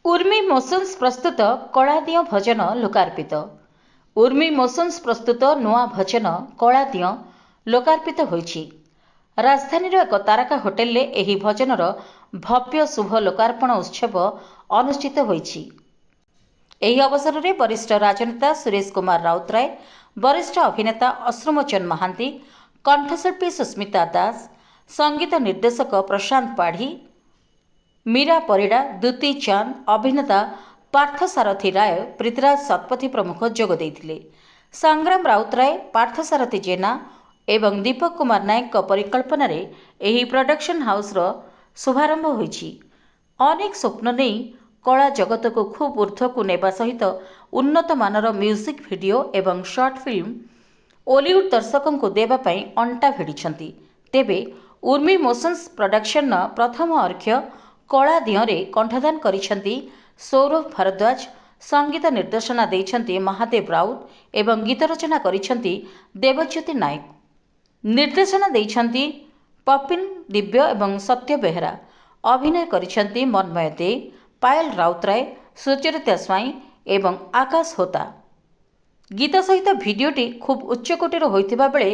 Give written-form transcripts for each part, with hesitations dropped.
Urmi motions प्रस्तुत कलादिय भजन लोकार्पित। Urmi motions प्रस्तुत नुआ भजन कलादिय लोकार्पित होईछि। राजधानी एक तारका होटेल एही भजनर भव्य शुभ लोकार्पण उत्सव अनुष्ठित होईछि। एही अवसर में वरिष्ठ राजनेता सुरेश कुमार राउतराय, वरिष्ठ अभिनेता अश्रुमोचन महांती, कंठशिल्पी सुस्मिता दास, संगीत निर्देशक प्रशांत पाढ़ी, मीरा परिड़ा, द्युति चांद, अभिनेता पार्थसारथी राय, पृथ्वीराज शतपथी प्रमुख जोग देइथिले। संग्राम राउतराय, पार्थसारथी जेना एवं दीपक कुमार नायक परिकल्पना रे एही प्रोडक्शन हाउस रो शुभारंभ होईछि। अनेक स्वप्न नहीं कला जगत को खूब ऊर्ध्व को नेबा सहित उन्नत मानर म्यूजिक वीडियो एवं शॉर्ट फिल्म ओलीवुड दर्शकों को देवा पई अंटा भिड़िछंती। तेबे उर्मी मोशन्स प्रोडक्शन प्रथम अर्घ्य कला दियरे कंठदान करिछंती सौरभ भारद्वाज, संगीत निर्देशना देइछंती महादेव राउत एवं गीत रचना करिछंती देवज्योति नायक। निर्देशना देइछंती पपिन दिव्य एवं सत्य बेहरा। अभिनय करिछंती मनमय दे, पायल राउतराय, सुचरिता स्वाई एवं आकाश होता। गीत सहित भिडियोटी खूब उच्चकोटीर होइथिबा बेले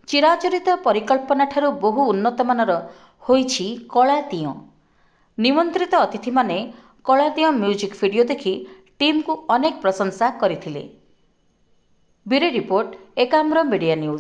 चिराचरित परिकल्पना ठारू बहु उन्नत मानर होइछि कलादिय। निमंत्रित अतिथि माने कलादिय म्यूजिक वीडियो देखि टीम को अनेक प्रशंसा करिथिले। Bureau report Ekamra media news.